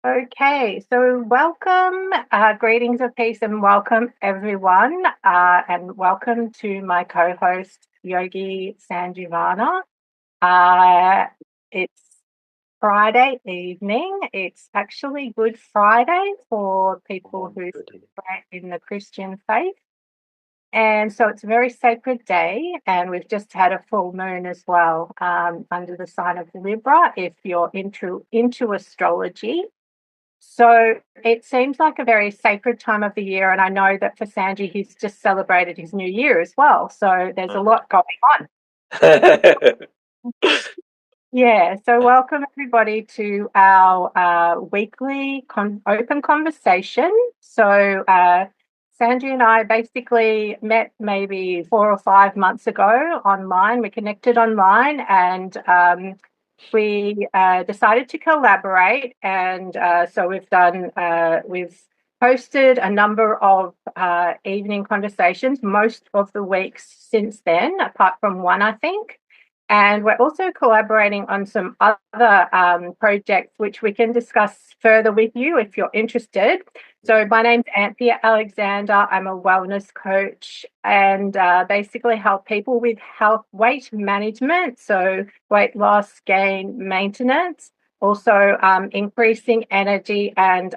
Okay, so welcome, greetings of peace, and welcome everyone, and welcome to my co-host Yogi Sanjivana. Uh, it's Friday evening. It's actually Good Friday for people who celebrate in the Christian faith. And so it's a very sacred day, and we've just had a full moon as well under the sign of Libra, if you're into astrology. So it seems like a very sacred time of the year. And I know that for Sanji, he's just celebrated his new year as well. So there's a lot going on. Yeah. So welcome everybody to our weekly open conversation. So Sanji and I basically met maybe 4 or 5 months ago online. We connected online and we decided to collaborate, and so we've hosted a number of evening conversations most of the weeks since then, apart from one, I think. And we're also collaborating on some other projects, which we can discuss further with you if you're interested. So my name's Anthea Alexander. I'm a wellness coach and basically help people with health weight management, so weight loss, gain, maintenance, also increasing energy and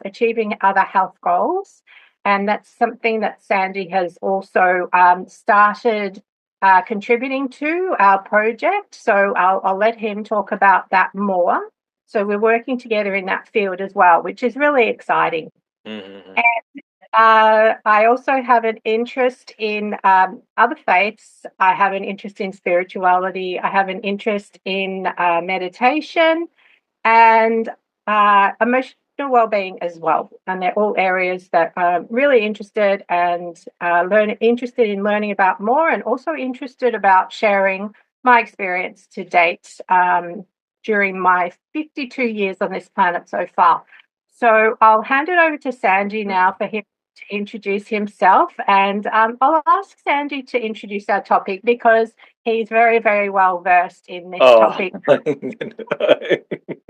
achieving other health goals. And that's something that Sandy has also started contributing to our project. So I'll let him talk about that more. So we're working together in that field as well, which is really exciting. Mm-hmm. I also have an interest in other faiths. I have an interest in spirituality. I have an interest in meditation and emotional well-being as well. And they're all areas that I'm really interested and interested in learning about more, and also interested about sharing my experience to date during my 52 years on this planet so far. So I'll hand it over to Sanji now for him to introduce himself, and I'll ask Sanji to introduce our topic because he's very, very well versed in this Oh, topic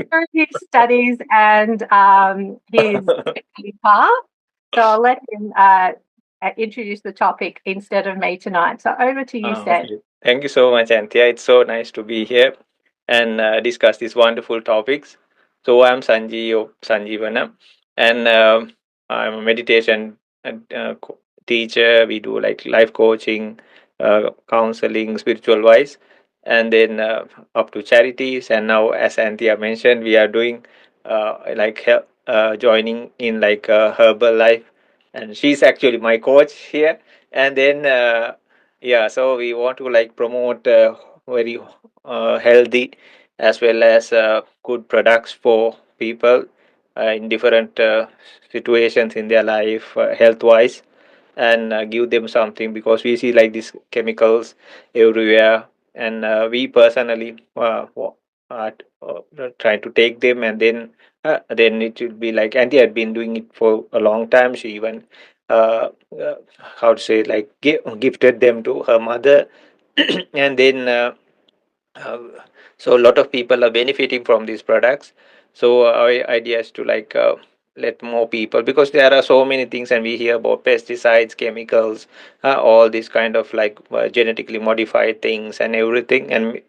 through his studies and his path. So I'll let him introduce the topic instead of me tonight. So over to you, Sanji. okay. Thank you so much, Anthea. It's so nice to be here and discuss these wonderful topics. So I'm Sanjivana, and I'm a meditation teacher. We do like life coaching, counseling, spiritual wise, and then up to charities. And now, as Anthea mentioned, we are doing joining in like herbal life, and she's actually my coach here. And then yeah, so we want to like promote very healthy as well as good products for people in different situations in their life, health wise, and give them something, because we see like these chemicals everywhere, and we personally are trying to take them, and then it will be like Andy had been doing it for a long time. She even uh, uh, how to say, like gifted them to her mother. And then uh, so a lot of people are benefiting from these products. So our idea is to like let more people, because there are so many things, and we hear about pesticides, chemicals, all these kind of like genetically modified things and everything, and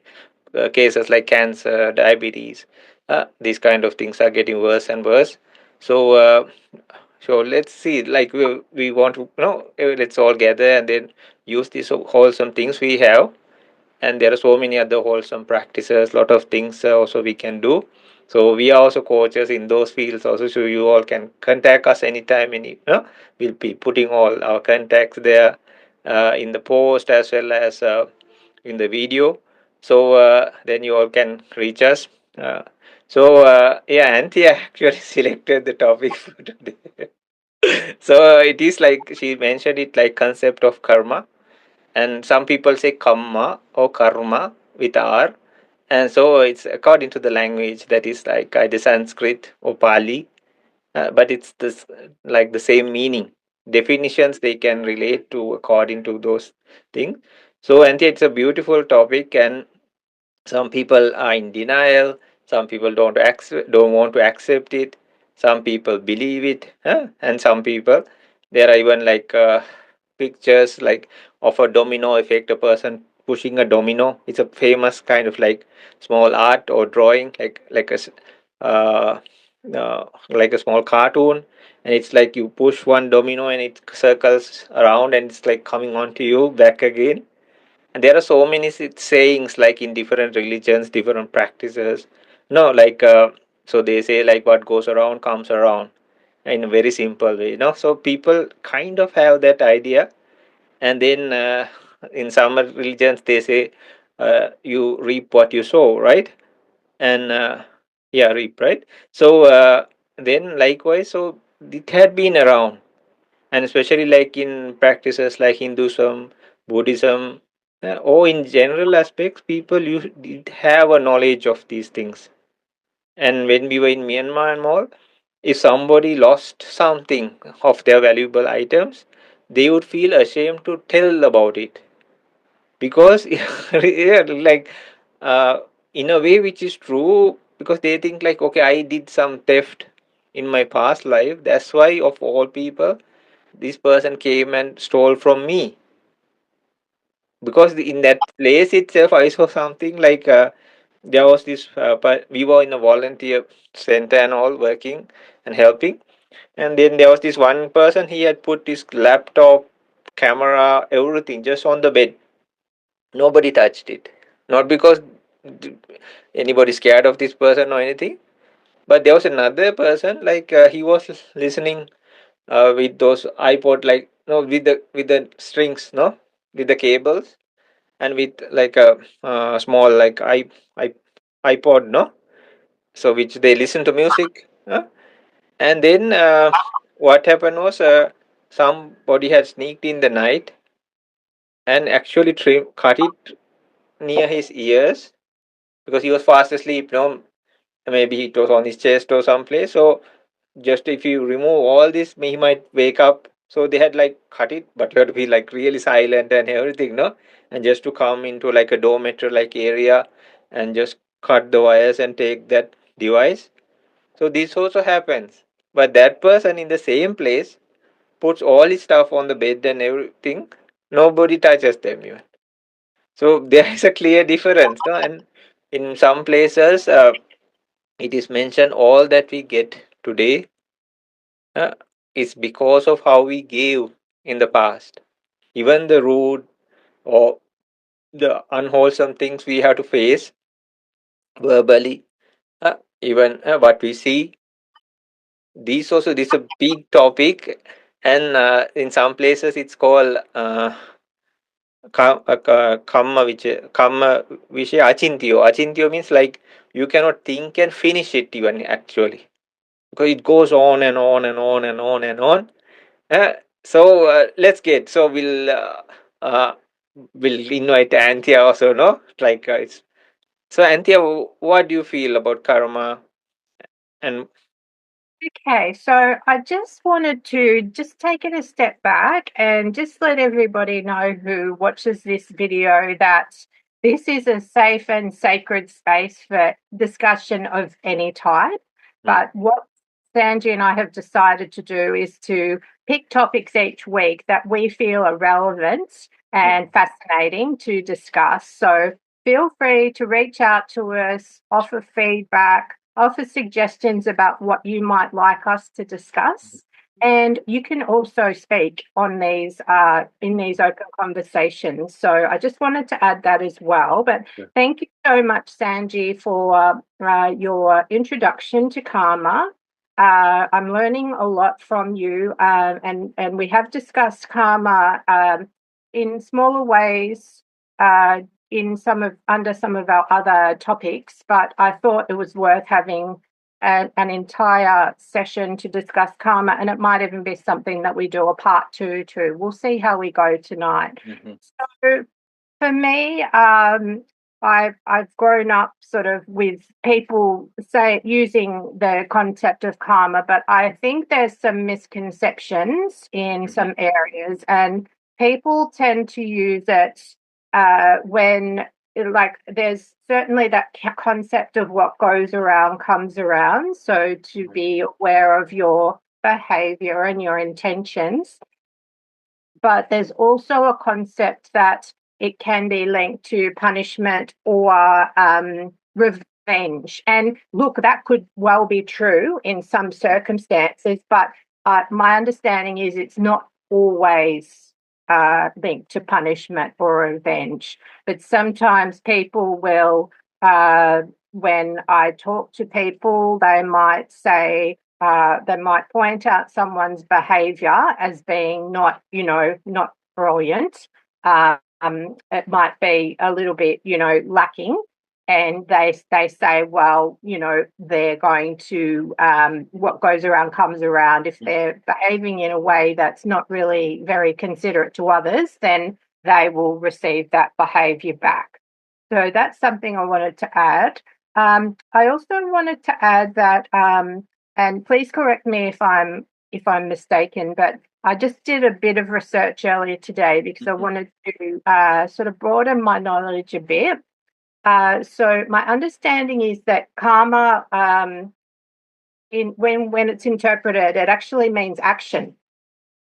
cases like cancer, diabetes, these kind of things are getting worse and worse. So so let's see, like we want to, let's all gather and then use these wholesome things we have. And there are so many other wholesome practices, lot of things also we can do. So we are also coaches in those fields also, so you all can contact us anytime. We'll be putting all our contacts there in the post as well as in the video. So then you all can reach us. Yeah, Anthea actually selected the topic for today. So it is like she mentioned it, like concept of karma, and some people say kamma or karma with r. And so it's according to the language, that is like either Sanskrit or Pali, but it's this like the same meaning. Definitions they can relate to according to those things. So, and it's a beautiful topic, and some people are in denial, Some people don't want to accept it. Some people believe it, and some people, there are even like pictures like of a domino effect, a person pushing a domino. It's a famous kind of like small art or drawing, uh, like a small cartoon, and it's like you push one domino and it circles around and it's like coming onto you back again. And there are so many sayings like in different religions, different practices. No, like so they say like what goes around comes around in a very simple way. So people kind of have that idea, and then in some religions they say you reap what you sow, right? And yeah, reap, right? So then likewise, so it had been around, and especially like in practices like Hinduism, Buddhism, or in general aspects, people you did have a knowledge of these things. And when we were in Myanmar and all, if somebody lost something of their valuable items, they would feel ashamed to tell about it, because yeah, like uh, in a way which is true, because they think like, okay, I did some theft in my past life, that's why of all people this person came and stole from me. Because in that place itself I saw something like there was this we were in a volunteer center and all, working and helping, and then there was this one person, he had put his laptop, camera, everything just on the bed. Nobody touched it, not because anybody scared of this person or anything, but there was another person like he was listening with those iPod, like no, with the strings, no, with the cables, and with like a small like I iPod, no, so which they listen to music, and then what happened was somebody had sneaked in the night and actually cut it near his ears, because he was fast asleep, no, maybe it was on his chest or someplace. So just if you remove all this, he might wake up. So they had like cut it, but you had to be like really silent and everything, no, and just to come into like a dormitory like area and just cut the wires and take that device. So this also happens, but that person in the same place puts all his stuff on the bed and everything. Nobody touches them even. So there is a clear difference, no? And in some places it is mentioned all that we get today uh, is because of how we gave in the past. Even the rude or the unwholesome things we have to face verbally, even what we see, this is a big topic, and in some places it's called kamma vishay achintyo. Achintyo means like you cannot think and finish it even actually, because it goes on and on and on and on and on. So let's get, so uh, we'll invite Anthea also, no, like it's, so Anthea, what do you feel about karma? And Okay, so I just wanted to just take it a step back and just let everybody know who watches this video that this is a safe and sacred space for discussion of any type. But what Sanji and I have decided to do is to pick topics each week that we feel are relevant and fascinating to discuss. So feel free to reach out to us, offer feedback, offer suggestions about what you might like us to discuss. And you can also speak on these in these open conversations. So I just wanted to add that as well. But thank you so much, Sanji, for your introduction to karma. I'm learning a lot from you, and we have discussed karma in smaller ways in under some of our other topics, but I thought it was worth having an entire session to discuss karma, and it might even be something that we do a part two to. We'll see how we go tonight. So for me, I've grown up sort of with people using the concept of karma, but I think there's some misconceptions in some areas, and people tend to use it when like there's certainly that concept of what goes around comes around. So to be aware of your behavior and your intentions, but there's also a concept that it can be linked to punishment or revenge. And look, that could well be true in some circumstances, but my understanding is it's not always linked to punishment or revenge. But sometimes people will, when I talk to people, they might say, they might point out someone's behaviour as being not, not brilliant. It might be a little bit, lacking. And they say, well, they're going to, what goes around comes around. If they're behaving in a way that's not really very considerate to others, then they will receive that behaviour back. So that's something I wanted to add. I also wanted to add that, and please correct me if I'm mistaken, but I just did a bit of research earlier today because I wanted to sort of broaden my knowledge a bit. So my understanding is that karma, when it's interpreted, it actually means action.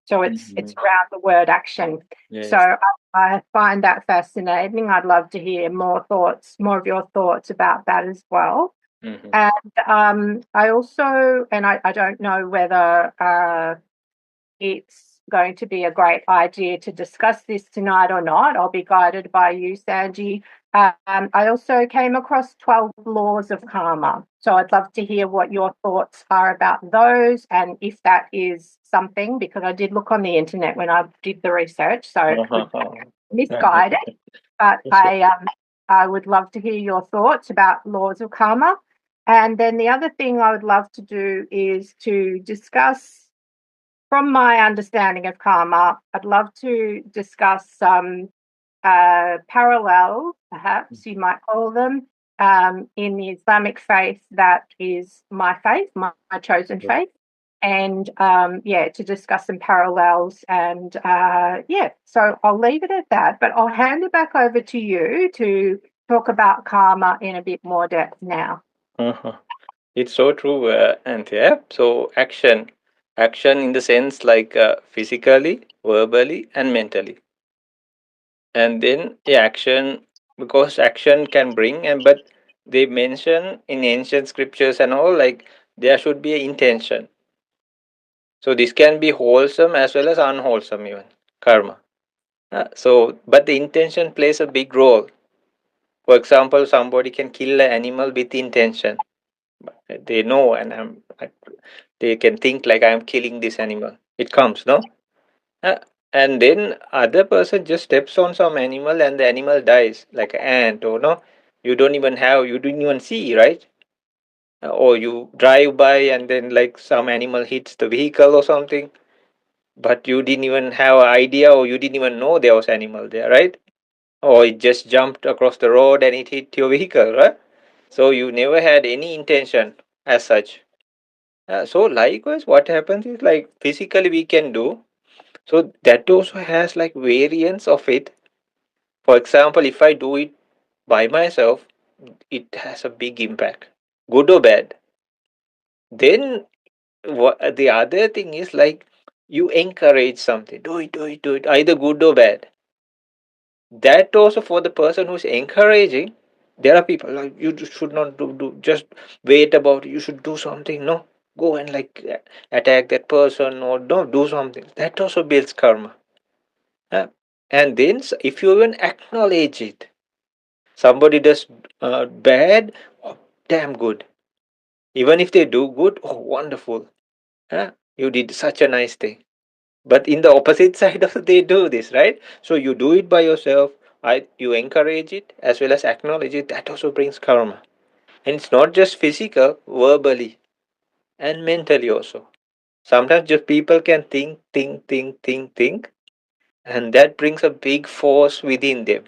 So it's around the word action. Yes. So I find that fascinating. I'd love to hear more of your thoughts about that as well. And I also, and I don't know whether it's going to be a great idea to discuss this tonight or not. I'll be guided by you, Sanji. I also came across 12 laws of karma. So I'd love to hear what your thoughts are about those and if that is something, because I did look on the internet when I did the research, so it could be misguided. But I would love to hear your thoughts about laws of karma. And then the other thing I would love to do is to discuss, from my understanding of karma, I'd love to discuss some parallels, perhaps you might call them, in the Islamic faith that is my faith, my chosen faith. And to discuss some parallels. And so I'll leave it at that, but I'll hand it back over to you to talk about karma in a bit more depth now. It's so true, Anthea. So action in the sense like physically, verbally, and mentally, and then action, because action can bring, and but they mention in ancient scriptures and all, like there should be an intention. So this can be wholesome as well as unwholesome, even karma. So, but the intention plays a big role. For example, somebody can kill an animal with intention. They know, and they can think like I am killing this animal. It comes, no? Uh, and then other person just steps on some animal and the animal dies, like an ant, or no, you didn't even see, right? Or you drive by and then like some animal hits the vehicle or something, but you didn't even have an idea, or you didn't even know there was animal there, right? Or it just jumped across the road and it hit your vehicle, right? So you never had any intention as such. So likewise, what happens is like physically we can do. So that also has like variance of it. For example, if I do it by myself, it has a big impact, good or bad. Then the other thing is like you encourage something, do it, either good or bad. That also for the person who's encouraging, there are people like you should not do just wait about it, you should do something. No, go and like attack that person or don't do something. That also builds karma. Uh, and then if you even acknowledge it, somebody does bad, oh, damn good. Even if they do good, oh, wonderful. You did such a nice thing. But in the opposite side of they do this, right? So you do it by yourself. You encourage it as well as acknowledge it. That also brings karma. And it's not just physical, verbally and mentally also. Sometimes just people can think, and that brings a big force within them.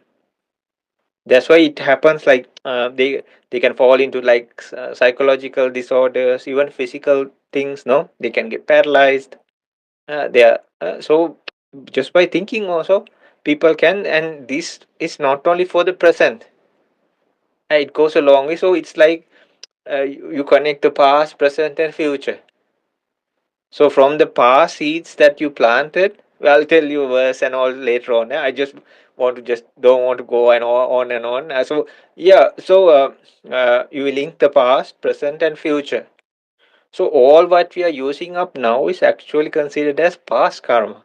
That's why it happens like they can fall into like psychological disorders, even physical things. No, they can get paralyzed. They are so just by thinking also people can, and this is not only for the present. It goes a long way. So it's like you connect the past, present, and future. So from the past seeds that you planted, well, I'll tell you verse and all later on. I just want to just don't want to go and on and on. So yeah, so you will link the past, present, and future. So all what we are using up now is actually considered as past karma,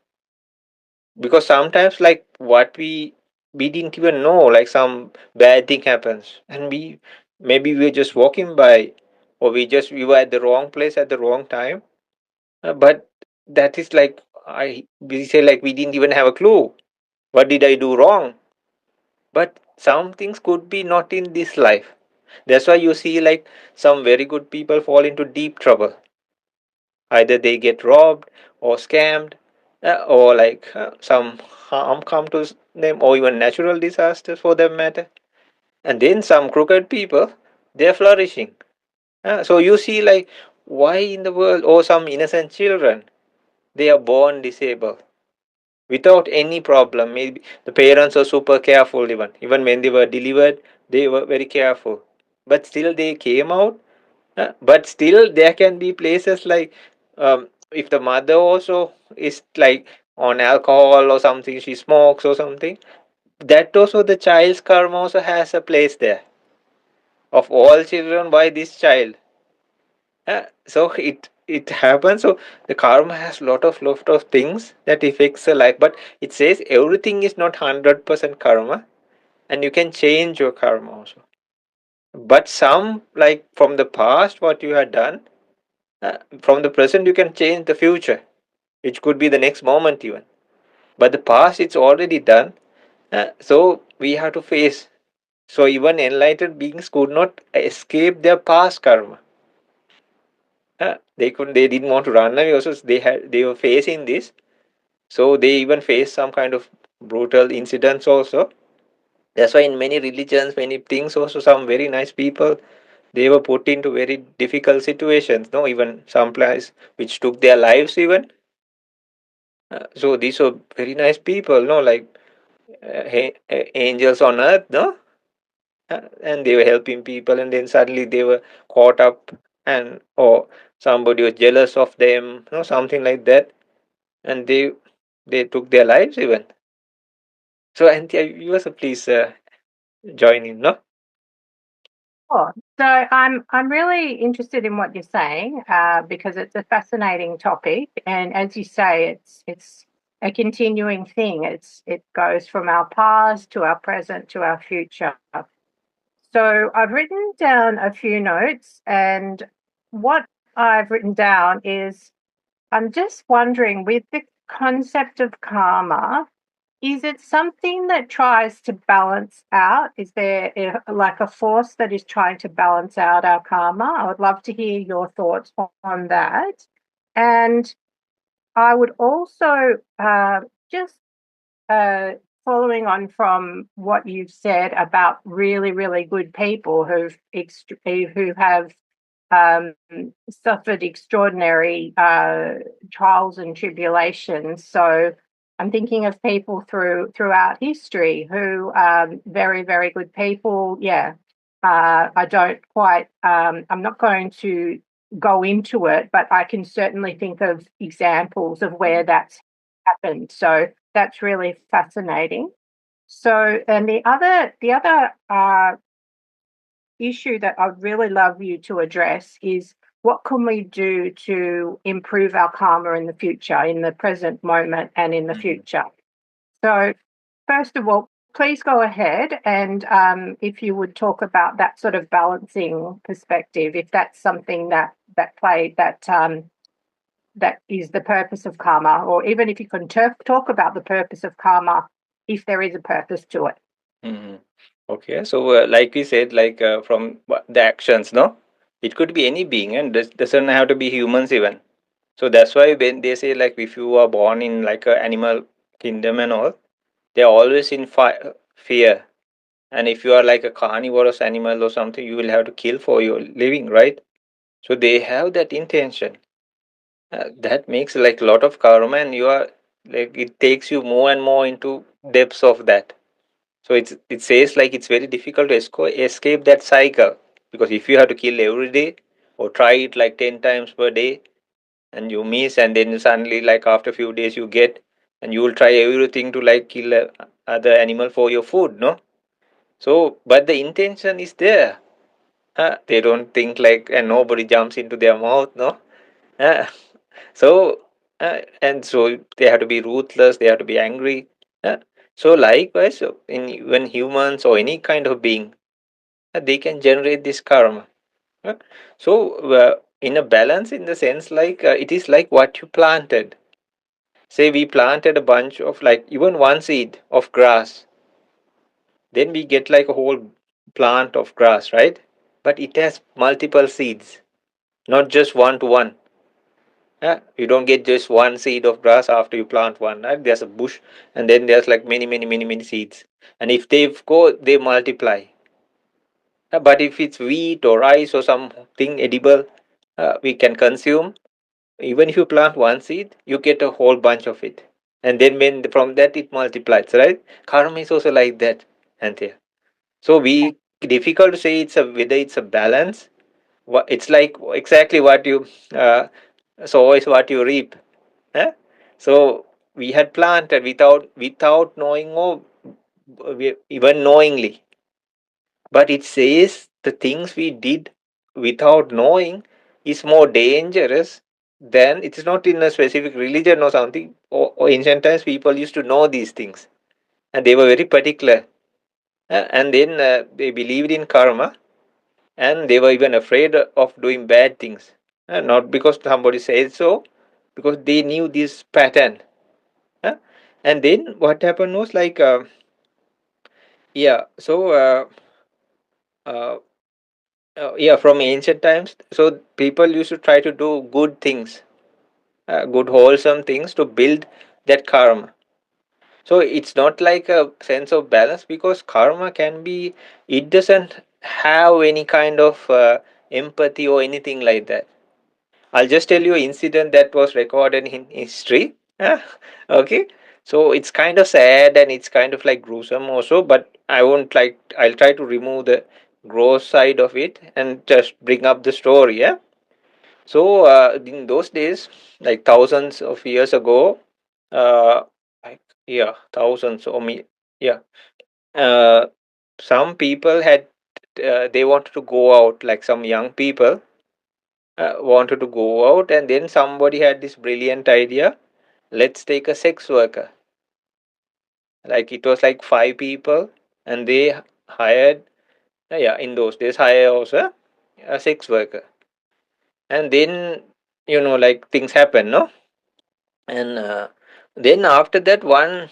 because sometimes like what we didn't even know, like some bad thing happens, and we maybe we're just walking by, or we were at the wrong place at the wrong time. But that is like we say like we didn't even have a clue. What did I do wrong? But some things could be not in this life. That's why you see like some very good people fall into deep trouble. Either they get robbed or scammed, or like some harm come to them, or even natural disasters for that matter. And then some crooked people, they're flourishing. So you see like why in the world, or some innocent children, they are born disabled without any problem. Maybe the parents are super careful, even when they were delivered, they were very careful. But still they came out. But still there can be places like if the mother also is like on alcohol or something, she smokes or something, that also the child's karma also has a place there. Of all children, why this child? So it happens. So the karma has lot of things that affects the life, but it says everything is not 100% karma, and you can change your karma also. But some, like from the past what you had done, from the present you can change the future, which could be the next moment even. But the past, it's already done. So we have to face. So even enlightened beings could not escape their past karma. They didn't want to run away also. They were facing this. So they even faced some kind of brutal incidents also. That's why in many religions, many things also, some very nice people, they were put into very difficult situations. No, even some place which took their lives even. So these were very nice people. No, like angels on earth. No, and they were helping people, and then suddenly they were caught up, and or somebody was jealous of them. No, something like that, and they took their lives even. So, Anthea, you also please join in, no? Sure. So I'm really interested in what you're saying because it's a fascinating topic, and as you say, it's a continuing thing. It goes from our past to our present to our future. So I've written down a few notes, and what I've written down is I'm just wondering with the concept of karma, is it something that tries to balance out? Is there like a force that is trying to balance out our karma? I would love to hear your thoughts on that. And I would also just uh, following on from what you've said about really, really good people who have um, suffered extraordinary trials and tribulations. So I'm thinking of people throughout history who very, very good people. Yeah, I don't quite. I'm not going to go into it, but I can certainly think of examples of where that's happened. So that's really fascinating. So, and the other issue that I'd really love you to address is what can we do to improve our karma in the future, in the present moment, and in the Mhm. future. So, first of all, please go ahead and if you would talk about that sort of balancing perspective, if that's something that is the purpose of karma, or even if you can talk about the purpose of karma, if there is a purpose to it. Mhm. Okay, so like we said, like from the actions, no, it could be any being, and this doesn't have to be humans even. So that's why when they say like if you are born in like a animal kingdom and all, they're always in fear. And if you are like a carnivorous animal or something, you will have to kill for your living, right? So they have that intention. That makes like a lot of karma, and you are like it takes you more and more into depths of that. So it says like it's very difficult to escape that cycle, because if you have to kill every day or try it like 10 times per day and you miss, and then suddenly like after a few days you get, and you will try everything to like kill a other animal for your food, no? So but the intention is there. They don't think like, and nobody jumps into their mouth, no? Uh, so and so they have to be ruthless, they have to be angry. uh, so likewise, in when humans or any kind of being, they can generate this karma. uh, so in a balance, in the sense like it is like what you planted. Say we planted a bunch of like even one seed of grass, then we get like a whole plant of grass, right? But it has multiple seeds, not just one to one. You don't get just one seed of grass after you plant one, right? There's a bush, and then there's like many seeds. And if they go, they multiply. But if it's wheat or rice or something edible, we can consume. Even if you plant one seed, you get a whole bunch of it. And then when from that it multiplies, right? Karma is also like that, Anthea. So we difficult to say it's a whether it's a balance. It's like exactly what you sow is what you reap. Eh? So we had planted without knowing, or even knowingly. But it says the things we did without knowing is more dangerous than, it's not in a specific religion or something. Or ancient times people used to know these things, and they were very particular. And then they believed in karma, and they were even afraid of doing bad things. Not because somebody said so, because they knew this pattern. Huh? And then what happened was like, yeah, so uh, yeah, from ancient times, so people used to try to do good things, good wholesome things to build that karma. So it's not like a sense of balance, because karma can be, it doesn't have any kind of empathy or anything like that. I'll just tell you an incident that was recorded in history. Okay. So it's kind of sad and it's kind of like gruesome also, but I won't like, I'll try to remove the gross side of it and just bring up the story. Yeah. So in those days, like thousands of years ago, uh, like, yeah, thousands or yeah, uh, some people had, they wanted to go out, like some young people wanted to go out, and then somebody had this brilliant idea, let's take a sex worker. Like it was like five people, and they hired, yeah, in those days hire also a sex worker. And then like things happen, no? And then after that, one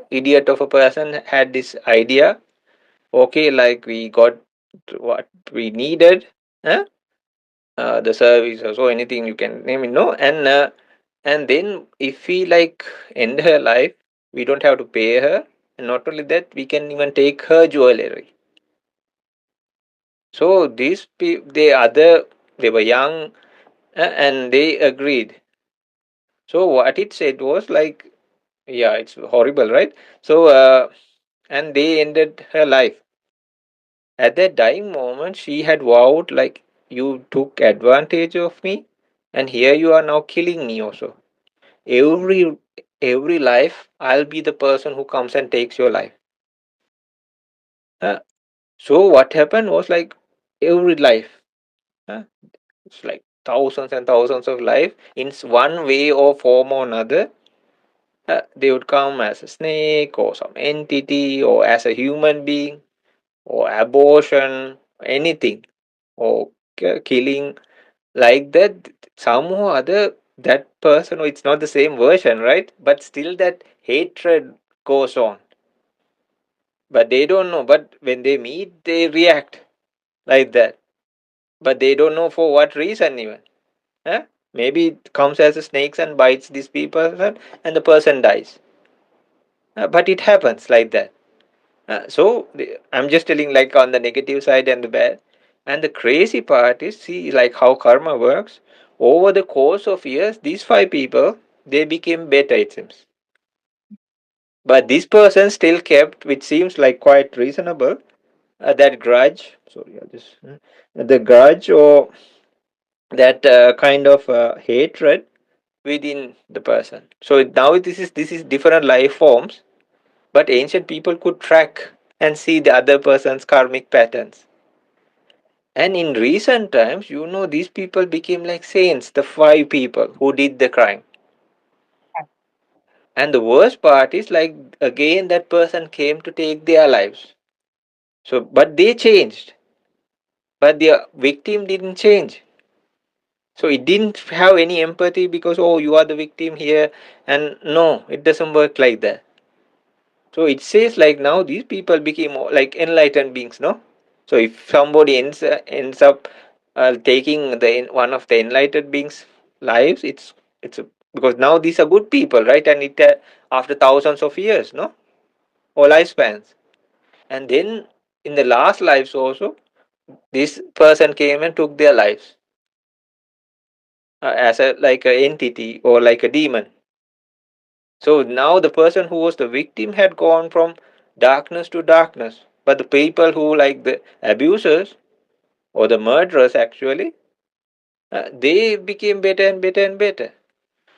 idiot of a person had this idea, okay, like we got what we needed, huh? The service or so, anything you can name it, no? And then if we like end her life, we don't have to pay her, and not only that, we can even take her jewelry. So these people, they were young, and they agreed. So what it said was like, yeah, it's horrible, right? So and they ended her life. At that dying moment, she had vowed like, you took advantage of me, and here you are now killing me also. Every life, I'll be the person who comes and takes your life. Uh, so what happened was like, every life, uh, it's like thousands and thousands of life in one way or form or another. They would come as a snake or some entity or as a human being or abortion, anything, or killing, like that. Somehow or other, that person, it's not the same version, right? But still that hatred goes on. But they don't know, but when they meet, they react like that. But they don't know for what reason even. Huh? Maybe it comes as a snakes and bites these people, and the person dies. But it happens like that. So I'm just telling like on the negative side and the bad. And the crazy part is, see, like how karma works. Over the course of years, these five people, they became better, it seems. But this person still kept, which seems like quite reasonable, that grudge. Sorry, the grudge or that kind of hatred within the person. So now this is different life forms, but ancient people could track and see the other person's karmic patterns. And in recent times, these people became like saints, the five people who did the crime. And the worst part is like again that person came to take their lives. So but they changed, but the victim didn't change. So it didn't have any empathy because, oh, you are the victim here. And no, it doesn't work like that. So it says like now these people became like enlightened beings, no? So if somebody ends up taking one of the enlightened beings' lives, because now these are good people, right? And it after thousands of years, no, or lifespans, and then in the last lives also, this person came and took their lives as a like a entity or like a demon. So now the person who was the victim had gone from darkness to darkness. But the people who like the abusers or the murderers actually, they became better and better and better.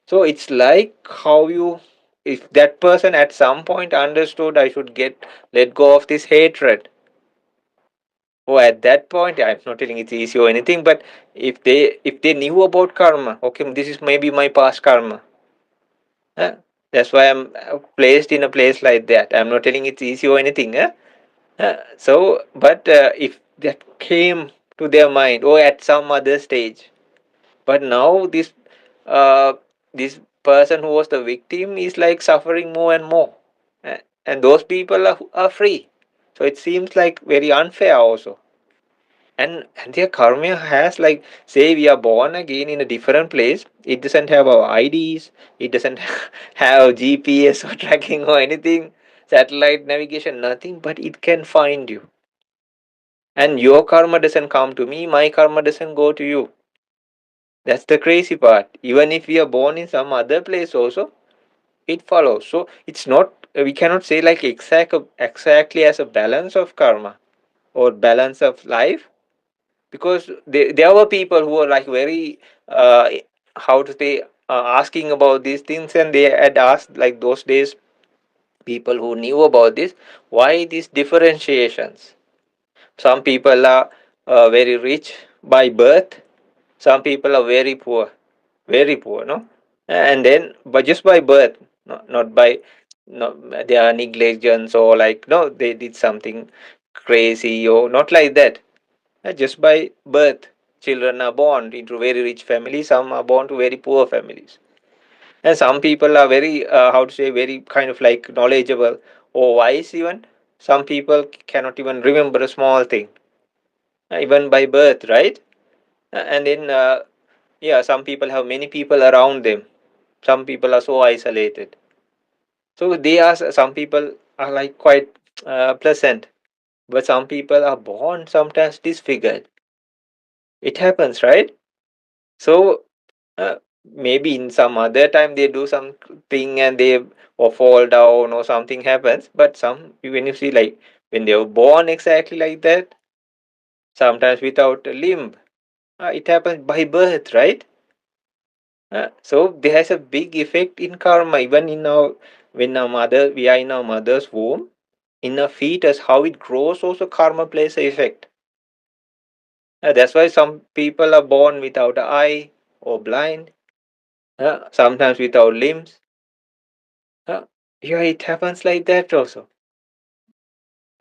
So it's like how if that person at some point understood I should let go of this hatred. Oh, at that point, I'm not telling it's easy or anything, but if they knew about karma, okay, this is maybe my past karma. Huh? That's why I'm placed in a place like that. I'm not telling it's easy or anything. Huh? But if that came to their mind or at some other stage, but now uh, this person who was the victim is like suffering more and more, and those people are free. So it seems like very unfair also. And their karma has like, say we are born again in a different place. It doesn't have our IDs. It doesn't have GPS or tracking or anything, satellite navigation, nothing. But it can find you. And your karma doesn't come to me. My karma doesn't go to you. That's the crazy part. Even if we are born in some other place, also it follows. So it's not. We cannot say like exactly as a balance of karma or balance of life, because there were people who were like very how to say asking about these things, and they had asked like those days people who knew about this, why these differentiations. Some people are very rich by birth, some people are very poor, no, and then but just by birth, not by not their negligence or like no they did something crazy or not like that. Just by birth, children are born into very rich families, some are born to very poor families. And some people are very, how to say, very kind of like knowledgeable or wise even. Some people cannot even remember a small thing, even by birth, right? And then, yeah, some people have many people around them. Some people are so isolated. So some people are like quite pleasant, but some people are born sometimes disfigured. It happens, right? So maybe in some other time they do something and they or fall down or something happens, but some when you see like when they were born exactly like that, sometimes without a limb, it happens by birth, right? So there has a big effect in karma, even in our when our mother we are in our mother's womb, in a fetus, how it grows also karma plays a effect. That's why some people are born without an eye or blind, sometimes without limbs. Uh, yeah, it happens like that also.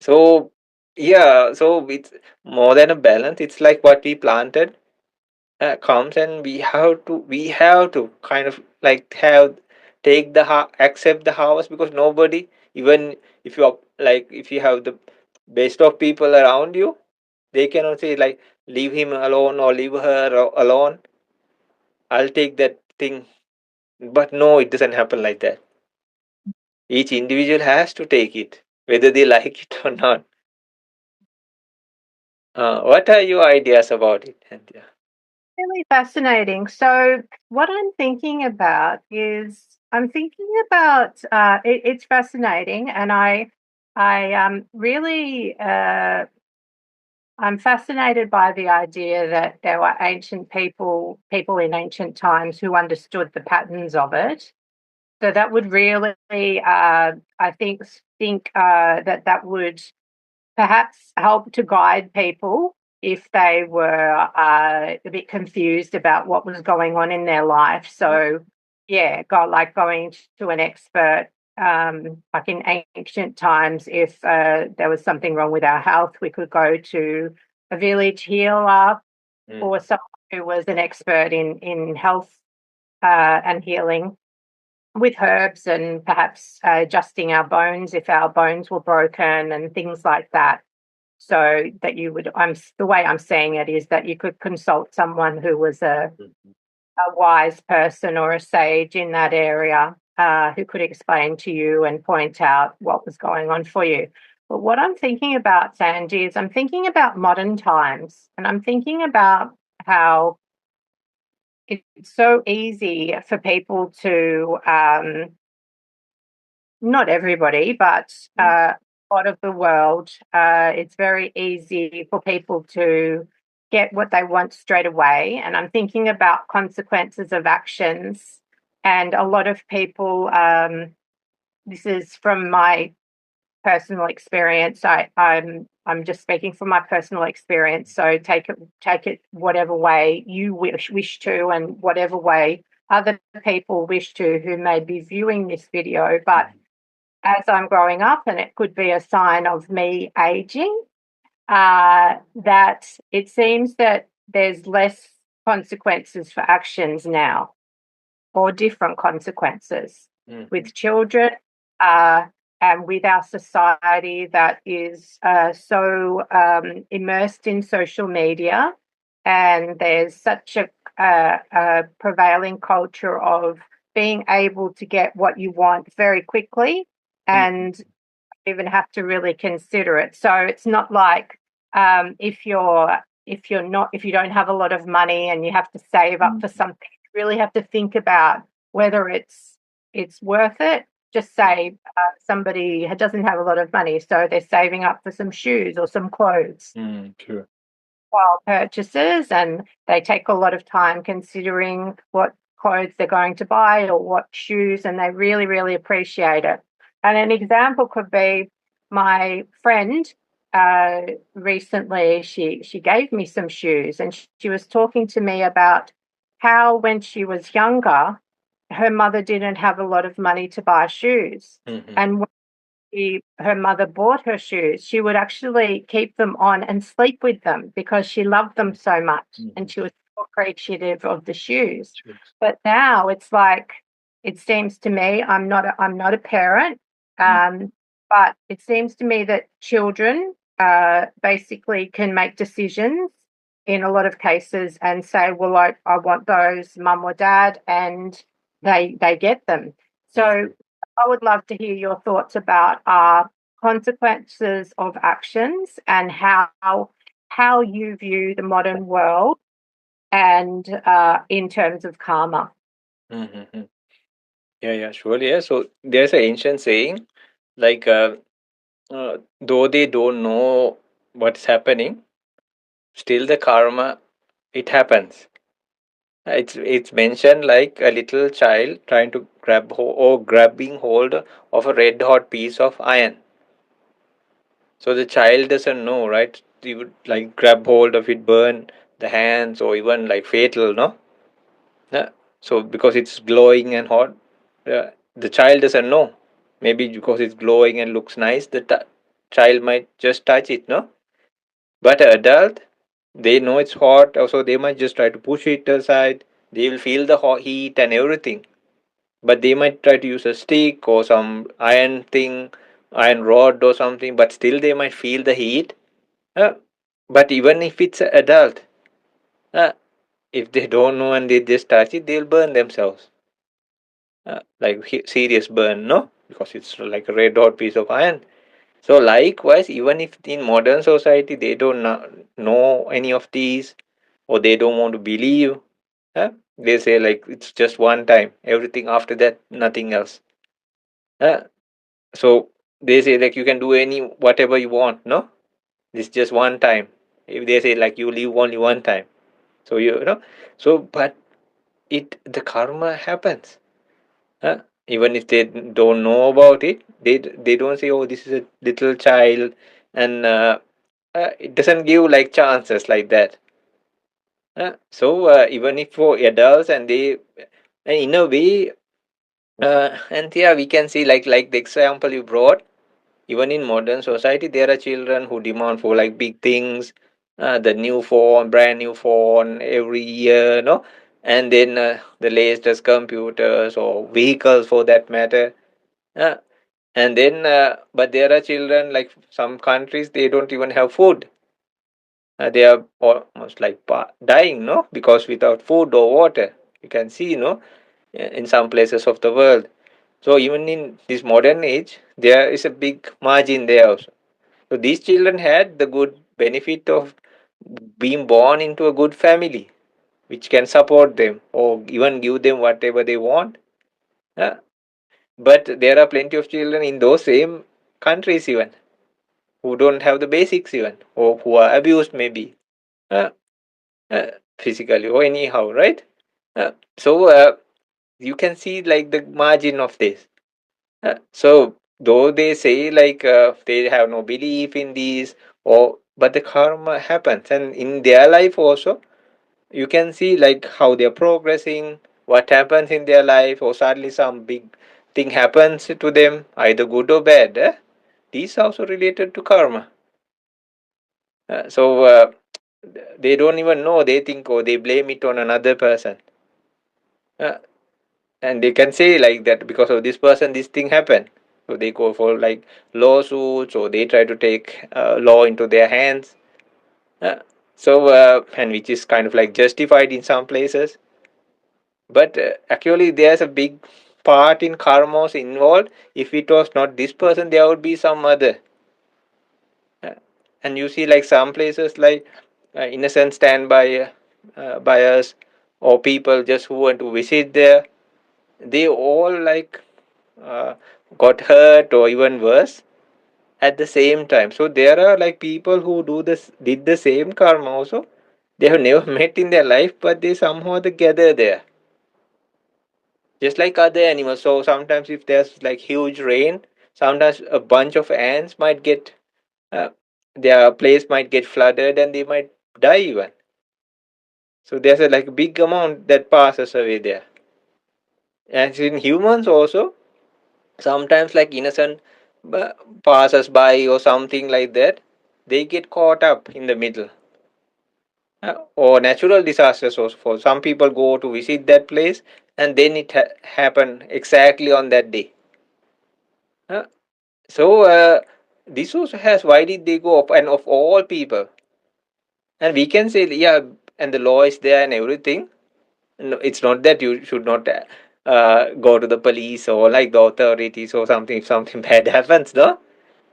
So, yeah, so it's more than a balance. It's like what we planted comes, and we have to kind of like accept the harvest, because nobody, even if you are like if you have the best of people around you, they cannot say like leave him alone or leave her alone. I'll take that thing, but no, it doesn't happen like that. Each individual has to take it, whether they like it or not. What are your ideas about it, Anthea? Really fascinating. So, what I'm thinking about is I'm thinking about it's fascinating, and I really I'm fascinated by the idea that there were ancient people in ancient times who understood the patterns of it. So that would really, I think that would perhaps help to guide people if they were a bit confused about what was going on in their life. So, yeah, going to an expert, like in ancient times, if there was something wrong with our health, we could go to a village healer or someone who was an expert in health and healing with herbs and perhaps adjusting our bones if our bones were broken and things like that. So that you would, the way I'm saying it is that you could consult someone who was a wise person or a sage in that area who could explain to you and point out what was going on for you. But what I'm thinking about, Sanji, is I'm thinking about modern times, and I'm thinking about how it's so easy for people to not everybody, but a lot of the world, it's very easy for people to get what they want straight away. And I'm thinking about consequences of actions. And a lot of people, this is from my personal experience. I'm just speaking from my personal experience. So take it whatever way you wish to, and whatever way other people wish to who may be viewing this video. But as I'm growing up, and it could be a sign of me aging, that it seems that there's less consequences for actions now, or different consequences with children, and with our society that is so immersed in social media, and there's such a prevailing culture of being able to get what you want very quickly and even have to really consider it. So it's not like if you don't have a lot of money and you have to save up for something, you really have to think about whether it's worth it. Just say somebody doesn't have a lot of money, so they're saving up for some shoes or some clothes. Sure. While purchases, and they take a lot of time considering what clothes they're going to buy or what shoes, and they really, really appreciate it. And an example could be my friend recently, she gave me some shoes, and she was talking to me about how when she was younger, her mother didn't have a lot of money to buy shoes. And when her mother bought her shoes, she would actually keep them on and sleep with them because she loved them so much, and she was so appreciative of the shoes. But now it's like, it seems to me, I'm not a parent, but it seems to me that children basically can make decisions in a lot of cases and say, well, I want those, mum or dad, and they get them. So I would love to hear your thoughts about consequences of actions and how you view the modern world and in terms of karma. Yeah, surely. Yeah. So there's an ancient saying, like, though they don't know what's happening, still the karma, it happens. It's mentioned like a little child trying to grabbing hold of a red hot piece of iron. So the child doesn't know, right? He would like grab hold of it, burn the hands, or even like fatal, no? Yeah. So because it's glowing and hot, the child doesn't know. Maybe because it's glowing and looks nice, the child might just touch it, no? But an adult, they know it's hot, so they might just try to push it aside. They will feel the hot heat and everything. But they might try to use a stick or some iron thing, iron rod or something, but still they might feel the heat. Uh, but even if it's an adult, uh, if they don't know and they just touch it, they'll burn themselves. Like serious burn, no? Because it's like a red hot piece of iron. So likewise, even if in modern society they don't know any of these, or they don't want to believe, They say like it's just one time. Everything after that, nothing else. So they say like you can do any whatever you want. No, this just one time. If they say like you live only one time, so you know. So but the karma happens. Even if they don't know about it, they don't say, oh, this is a little child, and it doesn't give like chances like that. So even if for adults, and in a way, and yeah, we can see like the example you brought. Even in modern society, there are children who demand for like big things, the new phone, brand new phone every year, no, and then the latest computers or vehicles for that matter. Uh, and then, but there are children like some countries they don't even have food. They are almost like dying, no, because without food or water, you can see, no, in some places of the world. So even in this modern age, there is a big margin there also. So these children had the good benefit of being born into a good family, which can support them or even give them whatever they want. Uh, but there are plenty of children in those same countries even who don't have the basics even or who are abused maybe uh, uh, physically or anyhow, right? So you can see like the margin of this. So though they say like they have no belief in these or but the karma happens and in their life also you can see like how they're progressing, what happens in their life, or suddenly some big thing happens to them, either good or bad. These are also related to karma. So they don't even know. They think, oh, they blame it on another person. Uh, and they can say like that because of this person this thing happened, so they go for like lawsuits or they try to take law into their hands. Uh, so and which is kind of like justified in some places, but actually there's a big part in karmos involved. If it was not this person there would be some other. Uh, and you see like some places like innocent stand by us or people just who want to visit there, they all like uh, got hurt or even worse at the same time. So there are like people who did the same karma also. They have never met in their life, but they somehow together there, just like other animals. So sometimes if there's like huge rain, sometimes a bunch of ants might get uh, their place might get flooded and they might die even. So there's a like big amount that passes away there. And in humans also, sometimes like innocent passes by or something like that, they get caught up in the middle. Or natural disasters also, for some people go to visit that place and then it happen exactly on that day. Uh, so this also has, why did they go up and of all people, and we can say yeah, and the law is there and everything. No, it's not that you should not go to the police or like the authorities or something if something bad happens, no,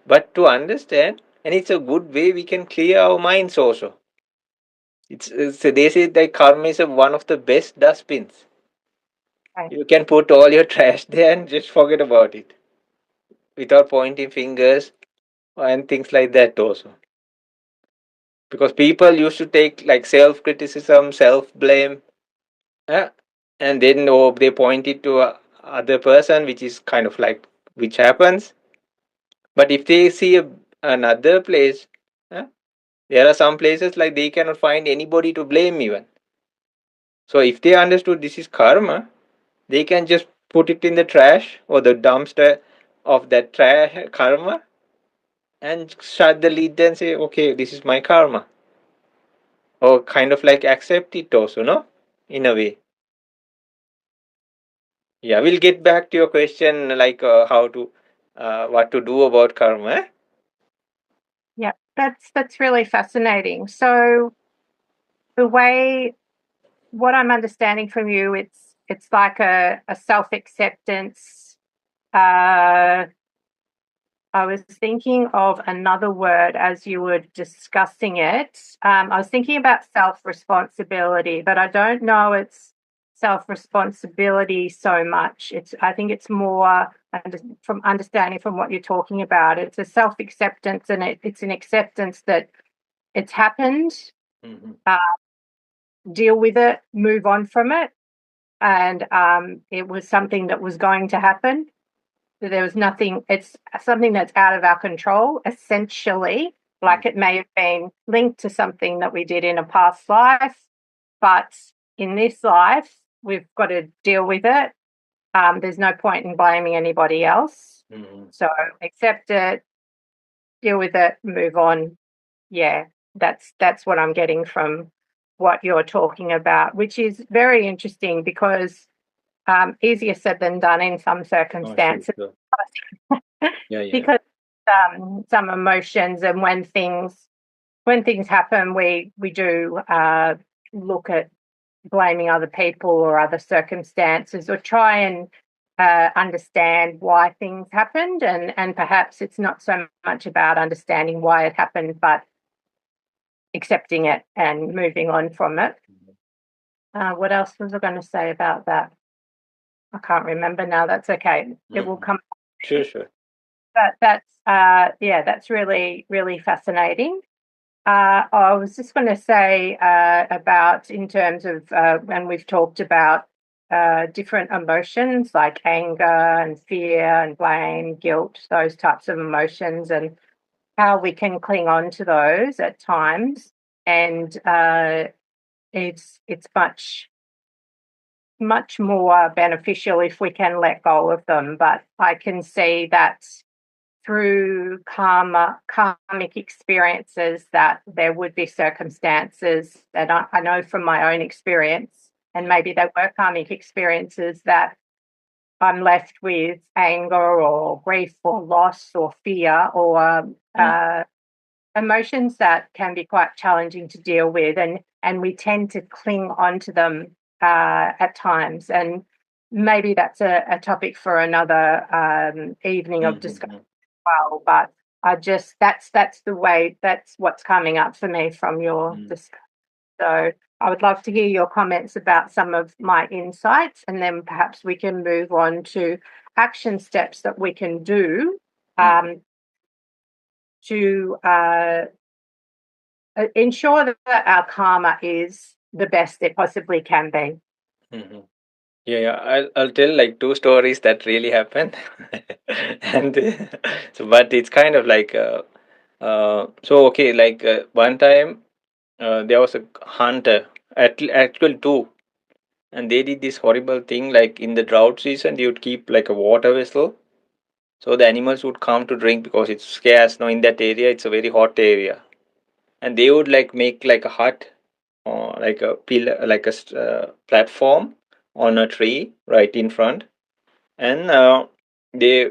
but to understand, and it's a good way we can clear our minds also. It's they say that karma is one of the best dustbins. Right. You can put all your trash there and just forget about it without pointing fingers and things like that also. Because people used to take like self criticism, self blame, uh, and then oh, they point it to other person, which is kind of like which happens. But if they see another place, uh, there are some places like they cannot find anybody to blame even. So if they understood this is karma, they can just put it in the trash or the dumpster of that trash karma and shut the lid and say, okay, this is my karma. Or kind of like accept it also, no? In a way. Yeah, we'll get back to your question like what to do about karma. Yeah, that's really fascinating. So the way what I'm understanding from you, it's like a self-acceptance. Uh, I was thinking of another word as you were discussing it. I was thinking about self-responsibility, but I don't know it's self-responsibility so much. I think it's more from understanding from what you're talking about. It's a self-acceptance, and it's an acceptance that it's happened, deal with it, move on from it. And it was something that was going to happen. There was nothing, it's something that's out of our control, essentially. Like it may have been linked to something that we did in a past life, but in this life, we've got to deal with it. There's no point in blaming anybody else. So accept it, deal with it, move on. Yeah, that's what I'm getting from what you're talking about, which is very interesting because easier said than done in some circumstances. Sure. Yeah. Because some emotions, and when things happen, we do look at blaming other people or other circumstances, or try and understand why things happened, and perhaps it's not so much about understanding why it happened, but accepting it and moving on from it. What else was I going to say about that? I can't remember now. That's okay. It will come. Sure. But that's really, really fascinating. I was just going to say about, in terms of when we've talked about different emotions like anger and fear and blame, guilt, those types of emotions, and how we can cling on to those at times. And it's much more beneficial if we can let go of them. But I can see that through karmic experiences, that there would be circumstances that I know from my own experience, and maybe they were karmic experiences, that I'm left with anger or grief or loss or fear or emotions that can be quite challenging to deal with, and we tend to cling onto them at times. And maybe that's a topic for another evening of discussion. Well, but that's the way, that's what's coming up for me from your discussion. So I would love to hear your comments about some of my insights, and then perhaps we can move on to action steps that we can do to ensure that our karma is the best it possibly can be. Yeah. I'll tell like two stories that really happened, and so, but it's kind of like so okay, like one time there was a hunter, actually two, and they did this horrible thing. Like in the drought season, they would keep like a water vessel, so the animals would come to drink because it's scarce. Now in that area, it's a very hot area, and they would like make like a hut or like a pillar, like a platform on a tree right in front, and they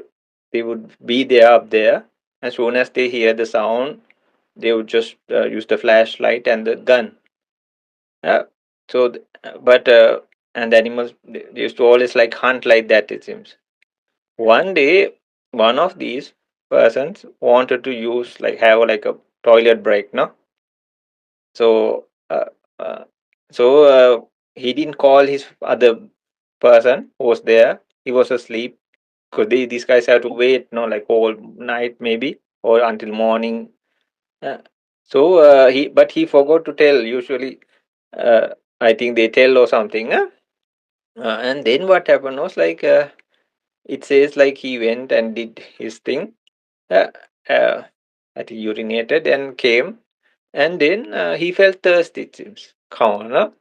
they would be there up there. As soon as they hear the sound, they would just use the flashlight and the gun. uh, so but and the animals, they used to always like hunt like that, it seems. One day one of these persons wanted to use, like, have like a toilet break, no? So uh, so he didn't call his other person who was there. He was asleep, because these guys have to wait, no, like whole night maybe, or until morning. Uh, so he forgot to tell. Usually, I think they tell or something. And then what happened was like, it says like he went and did his thing. Uh, uh, I think urinated and came, and then he felt thirsty. It seems, come on, no?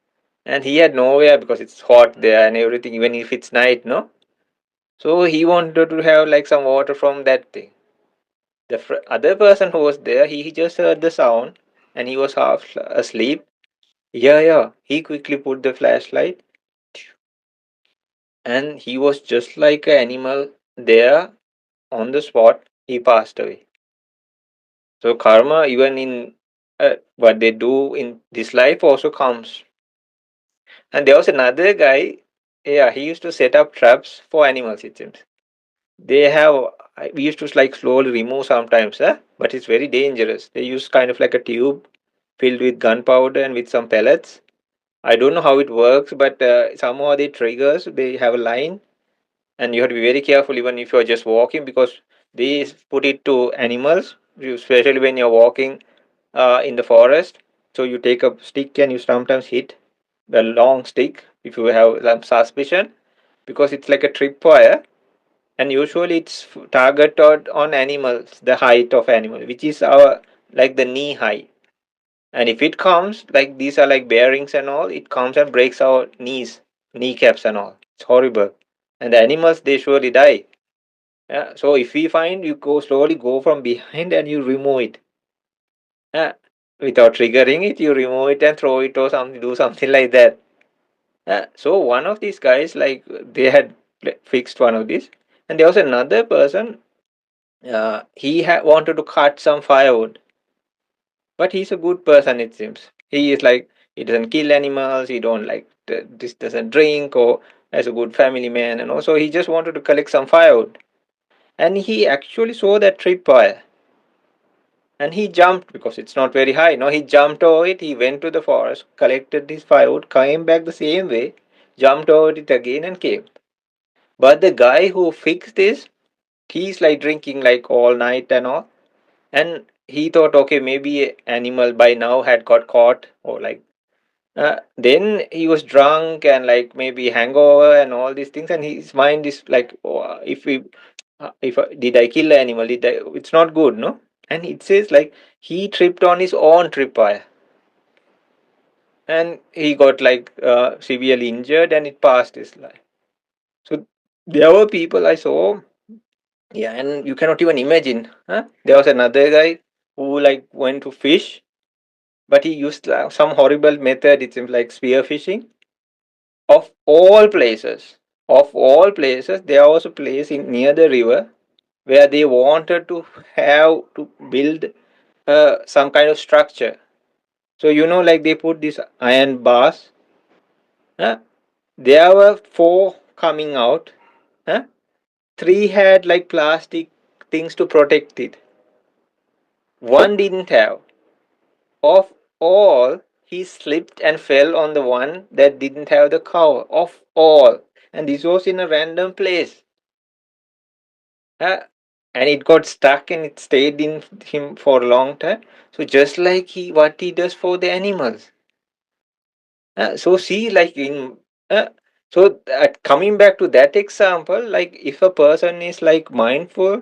And he had nowhere because it's hot there and everything. Even if it's night, no. So he wanted to have like some water from that thing. The other person who was there, he just heard the sound and he was half asleep. Yeah. He quickly put the flashlight, and he was just like an animal there on the spot. He passed away. So karma, even in what they do in this life, also comes. And there was another guy. Yeah, he used to set up traps for animals. It seems they have. We used to like slowly remove sometimes, but it's very dangerous. They use kind of like a tube filled with gunpowder and with some pellets. I don't know how it works, but somehow they triggers, they have a line, and you have to be very careful even if you're just walking, because they put it to animals, especially when you're walking in the forest. So you take a stick and you sometimes hit the long stick if you have some suspicion, because it's like a tripwire, and usually it's targeted on animals, the height of animal, which is our like the knee high. And if it comes, like these are like bearings and all, it comes and breaks our knees, kneecaps and all. It's horrible. And the animals, they surely die. Yeah. So if we find, you go slowly, go from behind and you remove it. Yeah. Without triggering it, you remove it and throw it or something, do something like that. Yeah. So one of these guys, like they had fixed one of these, and there was another person. He wanted to cut some firewood, but he's a good person. It seems he is like, he doesn't kill animals. He don't like this, doesn't drink, or as a good family man, and also he just wanted to collect some firewood. And he actually saw that tripwire, and he jumped because it's not very high. No, he jumped over it. He went to the forest, collected his firewood, came back the same way, jumped over it again, and came. But the guy who fixed this, he's like drinking like all night and all, and he thought, okay, maybe an animal by now had got caught, or like then he was drunk and like maybe hangover and all these things, and his mind is like, oh, if did I kill the animal? Did I? It's not good, no. And it says like he tripped on his own tripwire, and he got like severely injured, and it passed his life. So there were people I saw, yeah, and you cannot even imagine. Huh? There was another guy who like went to fish, but he used some horrible method. It seems like spear fishing. Of all places, there was a place in near the river where they wanted to have to build some kind of structure. So like they put these iron bars. Huh? There were four coming out. Huh? Three had like plastic things to protect it. One didn't have. Of all, he slipped and fell on the one that didn't have the cover. Of all. And this was in a random place. Uh, and it got stuck and it stayed in him for a long time. So just like what he does for the animals. So see, like uh, coming back to that example, like if a person is like mindful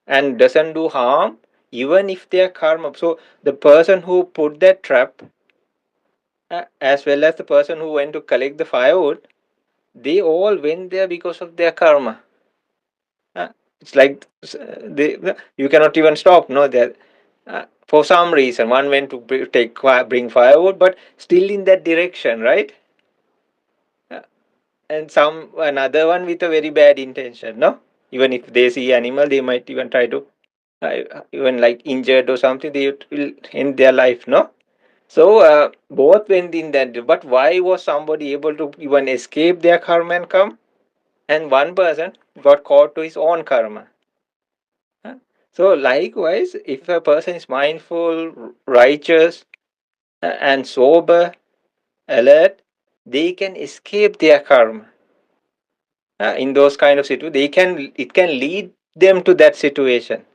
and doesn't do harm, even if they are karma. So the person who put that trap, as well as the person who went to collect the firewood, they all went there because of their karma. Uh, it's like they, you cannot even stop. No, that for some reason one went to bring firewood, but still in that direction, right? Uh, and some another one with a very bad intention. No, even if they see animal, they might even try to even like injured or something. They will end their life. No. So both went in that. But why was somebody able to even escape their karma and come, and one person got caught to his own karma? Huh? So, likewise, if a person is mindful, righteous, and sober, alert, they can escape their karma. In those kind of situations, it can lead them to that situation.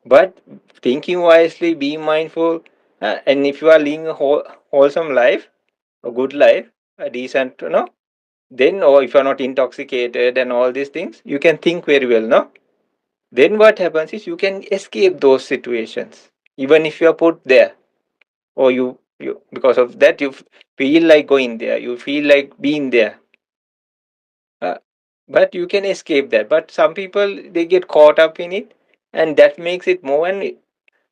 But thinking wisely, being mindful, and if you are living a wholesome life, a good life, a decent, then, or if you are not intoxicated and all these things, you can think very well, no? Then what happens is you can escape those situations, even if you are put there, or you because of that you feel like going there, you feel like being there, uh, but you can escape that. But some people, they get caught up in it, and that makes it more. And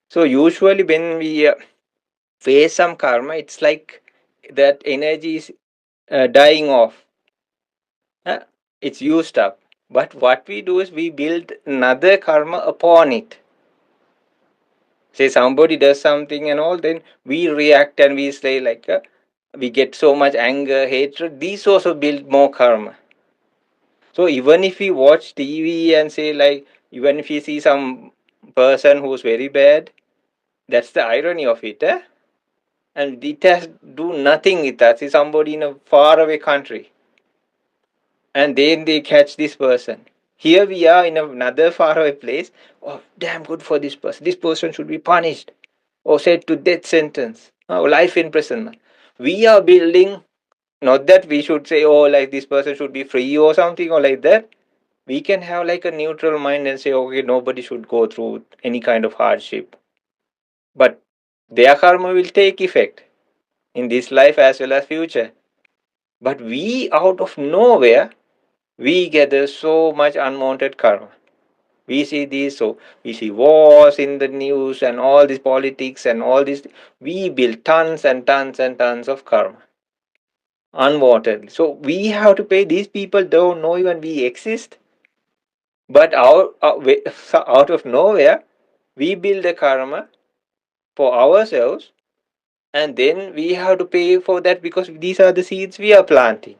so usually when we face some karma, it's like that energy is dying off. uh, it's used up. But what we do is we build another karma upon it. Say somebody does something and all, then we react and we say like we get so much anger, hatred. These also build more karma. So even if we watch TV and say like, even if we see some person who's very bad, that's the irony of it. and it has do nothing with us. It's somebody in a faraway country, and then they catch this person. Here we are in another faraway place. Oh, damn good for this person. This person should be punished or set to death sentence, life imprisonment. We are building, not that we should say, oh, like this person should be free or something or like that. We can have like a neutral mind and say, okay, nobody should go through any kind of hardship. But their karma will take effect in this life as well as future. But we, out of nowhere, we gather so much unwanted karma. We see this, so we see wars in the news and all this politics and all this. We build tons and tons and tons of karma unwanted. So we have to pay. These people don't know even we exist, but out of nowhere, we build the karma for ourselves, and then we have to pay for that because these are the seeds we are planting.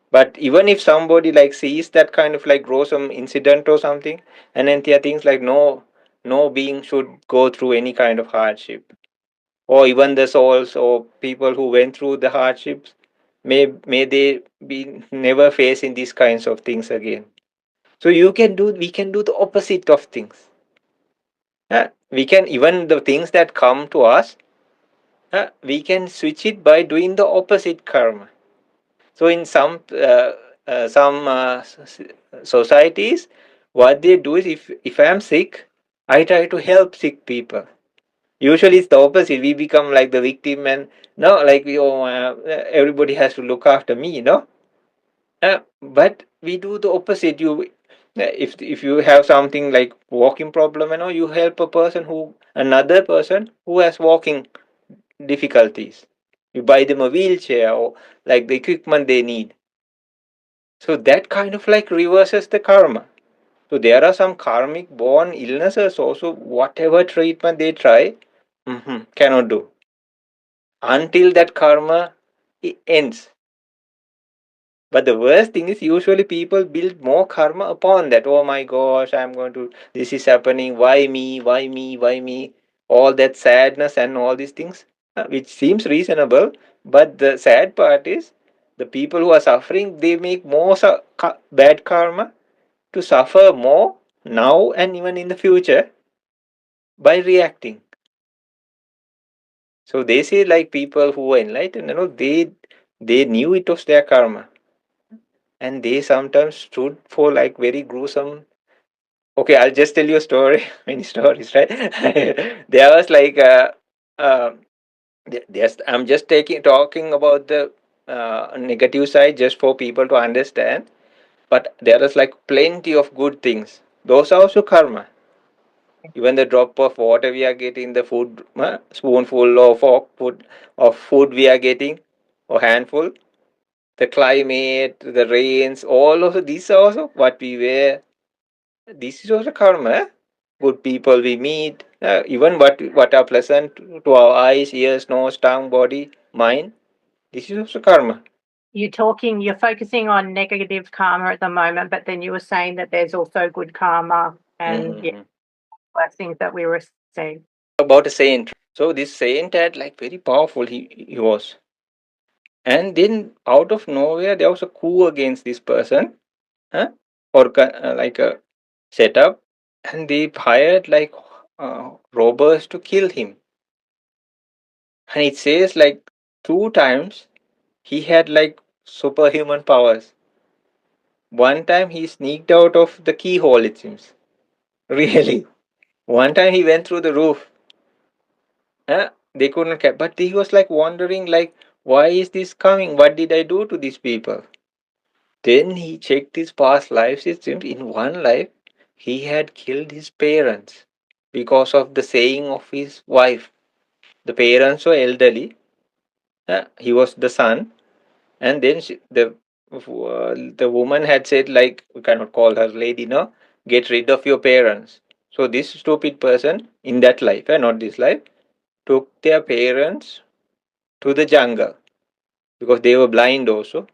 But even if somebody like sees that kind of like grow some incident or something, and then they thinks like no being should go through any kind of hardship, or even the souls or people who went through the hardships, may they be never facing these kinds of things again. So we can do the opposite of things. We can, even the things that come to us, we can switch it by doing the opposite karma. So in some societies, what they do is, if I am sick, I try to help sick people. Usually it's the opposite. We become like the victim, and no, like everybody has to look after me, but we do the opposite. If you have something like walking problem, you help another person who has walking difficulties. You buy them a wheelchair or like the equipment they need. So that kind of like reverses the karma. So there are some karmic born illnesses also. Whatever treatment they try, cannot do until that karma ends. But the worst thing is, usually people build more karma upon that. Oh my gosh, this is happening. Why me? Why me? Why me? All that sadness and all these things, which seems reasonable. But the sad part is, the people who are suffering, they make more bad karma to suffer more now and even in the future by reacting. So they say like people who are enlightened, they knew it was their karma, and they sometimes stood for like very gruesome. Okay, I'll just tell you a story. Many stories, right? There was like uh, I'm just talking about the negative side just for people to understand. But there is like plenty of good things. Those are also karma. Even the drop of water we are getting, the food, spoonful or fork food of food we are getting, or handful, the climate, the rains, all of these are also what we wear. This is also karma. Good people we meet, even what are pleasant to our eyes, ears, nose, tongue, body, mind. This is also karma. You're focusing on negative karma at the moment, but then you were saying that there's also good karma and Mm-hmm. blessings that we receive. About a saint. So this saint had like very powerful. He was, and then out of nowhere there was a coup against this person, huh? Like a setup, and they hired like robbers to kill him. And it says like 2 times he had like superhuman powers. One time he sneaked out of the keyhole, it seems. Really. One time he went through the roof. They couldn't catch. But he was like wondering, like, why is this coming? What did I do to these people? Then he checked his past lives. It seems in one life he had killed his parents because of the saying of his wife. The parents were elderly. He was the son, and then the woman had said like, we cannot call her lady, no, get rid of your parents. So this stupid person in that life, not this life, took their parents to the jungle because they were blind also,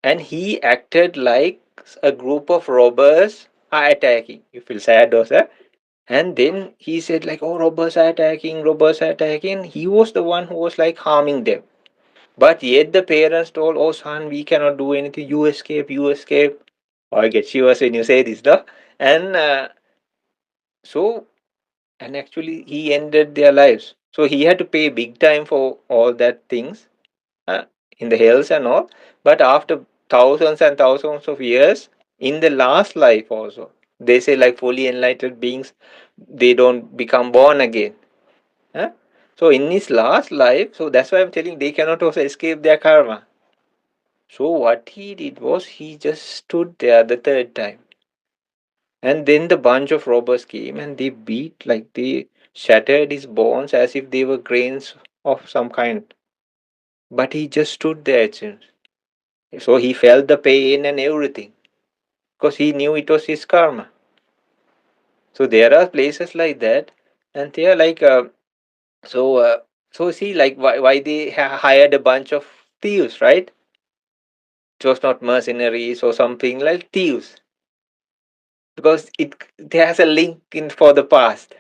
and he acted like a group of robbers are attacking. You feel sad also. And then he said like, oh, robbers are attacking, robbers are attacking. He was the one who was like harming them. But yet the parents told, oh son, we cannot do anything, you escape, you escape. Oh, I get shivers when you say this, no? And so, and actually he ended their lives. So he had to pay big time for all that things, uh, in the hills and all. But after thousands and thousands of years, in the last life also, they say like fully enlightened beings, they don't become born again. Huh? So in his last life, so that's why I'm telling they cannot also escape their karma. So what he did was he just stood there the third time. And then the bunch of robbers came and they beat, like they shattered his bones as if they were grains of some kind. But he just stood there, it seems. So he felt the pain and everything because he knew it was his karma. So there are places like that, and they are like so. So see, like why they hired a bunch of thieves, right? It was not mercenaries or something like thieves because it has a link in for the past.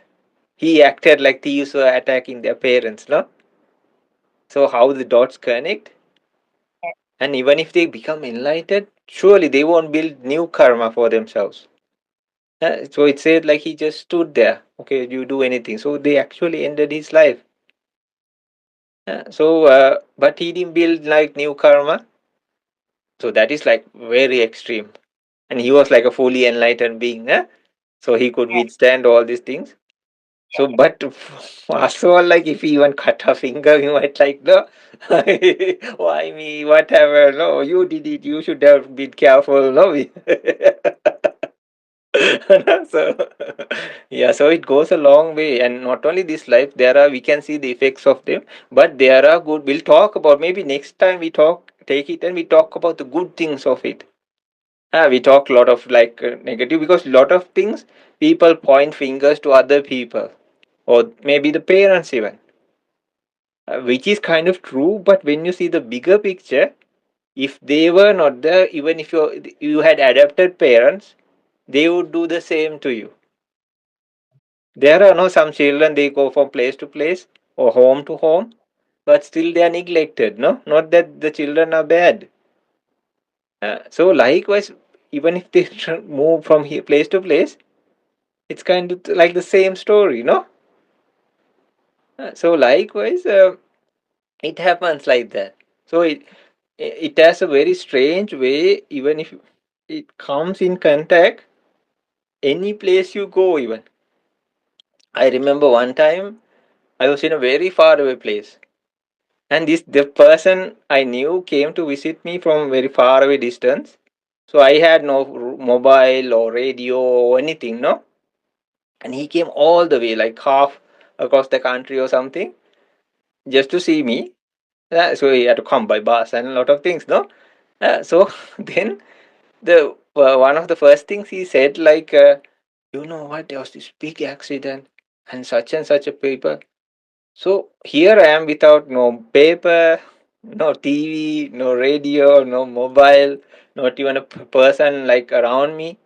He acted like thieves were attacking their parents, no? So how the dots connect? And even if they become enlightened, surely they won't build new karma for themselves. So it said like he just stood there. Okay, you do anything. So they actually ended his life. But he didn't build like new karma. So that is like very extreme. And he was like a fully enlightened being. So he could withstand all these things. So, but also like if he even cut a finger, he might like, no, why me? Whatever. No, you did it. You should have been careful. No, so yeah, so it goes a long way, and not only this life, there are we can see the effects of them, but there are good. We'll talk about maybe next time we talk, take it and we talk about the good things of it. We talk a lot of like negative because a lot of things people point fingers to other people or maybe the parents even, which is kind of true. But when you see the bigger picture, if they were not there, even if you had adopted parents, they would do the same to you. There are no some children they go from place to place or home to home, but still they are neglected. No, not that the children are bad. So likewise, even if they move from here place to place, it's kind of like the same story. No, so likewise, it happens like that. So it has a very strange way. Even if it comes in contact, any place you go, even I remember one time I was in a very far away place. And this the person I knew came to visit me from very far away distance. So I had no mobile or radio or anything, no. And he came all the way, like half across the country or something, just to see me. So he had to come by bus and a lot of things, no. So then the one of the first things he said, like, you know what? There was this big accident and such a paper. So here I am without no paper, no TV, no radio, no mobile, not even a person like around me.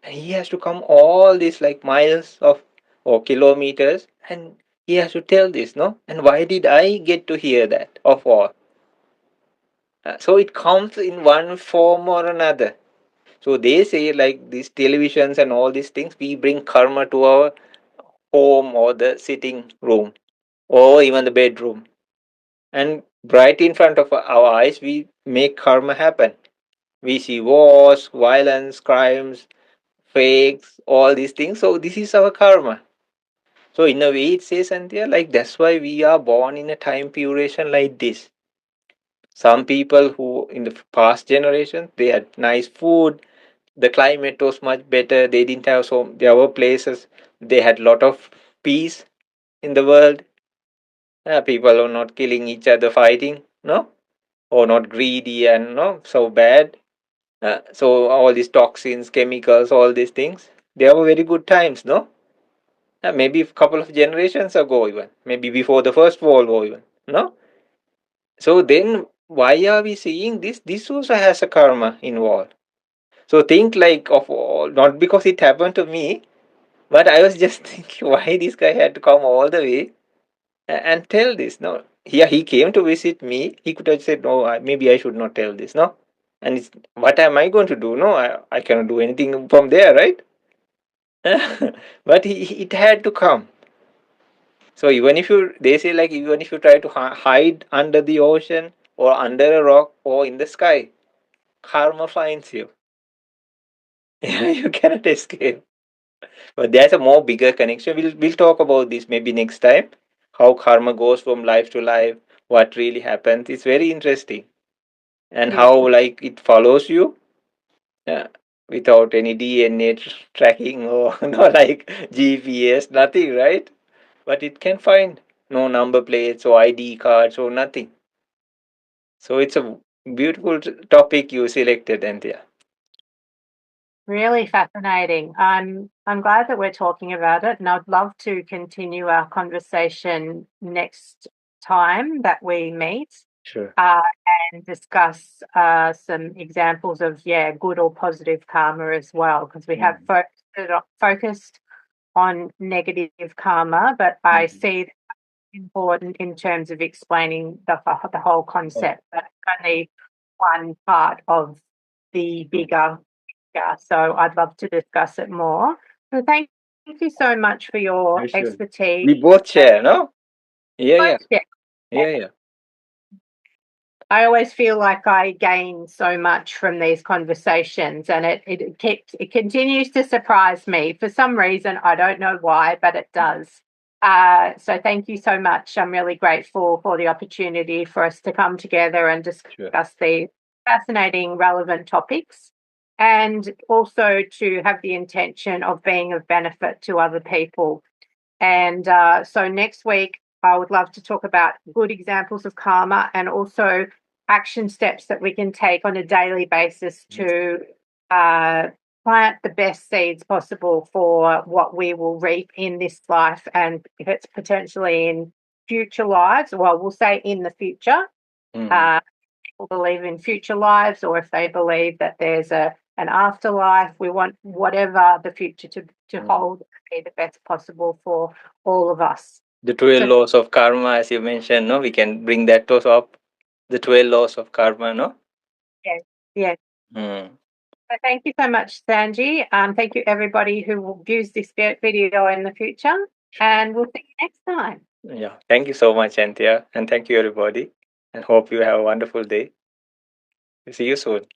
And he has to come all these like miles of or kilometers and he has to tell this, no? And why did I get to hear that of all? So it comes in one form or another. So they say like these televisions and all these things, we bring karma to our home or the sitting room or even the bedroom. And right in front of our eyes, we make karma happen. We see wars, violence, crimes, fakes, all these things. So this is our karma. So in a way, it says, Anthea, like that's why we are born in a time duration like this. Some people who in the past generations they had nice food, the climate was much better. They didn't have so there were places they had lot of peace in the world. People are not killing each other, fighting, no, or not greedy and no so bad. So all these toxins, chemicals, all these things, they were very good times, no? Maybe a couple of generations ago, even maybe before the First World War, even no. So then, why are we seeing this? This also has a karma involved. So think like of all, not because it happened to me, But I was just thinking why this guy had to come all the way and tell this. No, yeah, he came to visit me. He could have said, no, maybe I should not tell this. No, and it's, what am I going to do? No, I cannot do anything from there, right? But it had to come. So even if you, they say like even if you try to hide under the ocean or under a rock or in the sky, karma finds you. You cannot escape. But there's a more bigger connection. We'll talk about this maybe next time. How karma goes from life to life, what really happens. It's very interesting. And Yes, how like it follows you uh, without any DNA tracking or no like GPS, nothing, right? But it can find no number plates or ID cards or nothing. So it's a beautiful topic you selected, Anthea. really fascinating. I'm glad that we're talking about it, and I'd love to continue our conversation next time that we meet. Sure. Uh, and discuss some examples of good or positive karma as well, because we have focused on negative karma, but I see that important in terms of explaining the whole concept. That's only one part of the bigger picture. So I'd love to discuss it more. So thank you so much for your Sure. expertise. We both share, no? Yeah, yeah, Yeah. yeah, yeah. I always feel like I gain so much from these conversations, and it continues to surprise me for some reason. I don't know why, but it does. So thank you so much. I'm really grateful for the opportunity for us to come together and Sure. discuss these fascinating, relevant topics, and also to have the intention of being of benefit to other people. And so next week, I would love to talk about good examples of karma and also action steps that we can take on a daily basis to uh, plant the best seeds possible for what we will reap in this life. And if it's potentially in future lives, well, we'll say in the future. Uh, people believe in future lives, or if they believe that there's an afterlife, we want whatever the future to hold be the best possible for all of us. The 12 So laws of karma, as you mentioned, no, we can bring that to up. The 12 laws of karma, no. yes, yes. Mm. So thank you so much, Sanji. Thank you everybody who will use this video in the future, and we'll see you next time. Yeah, thank you so much, Anthea, and thank you everybody, and hope you have a wonderful day. See you soon.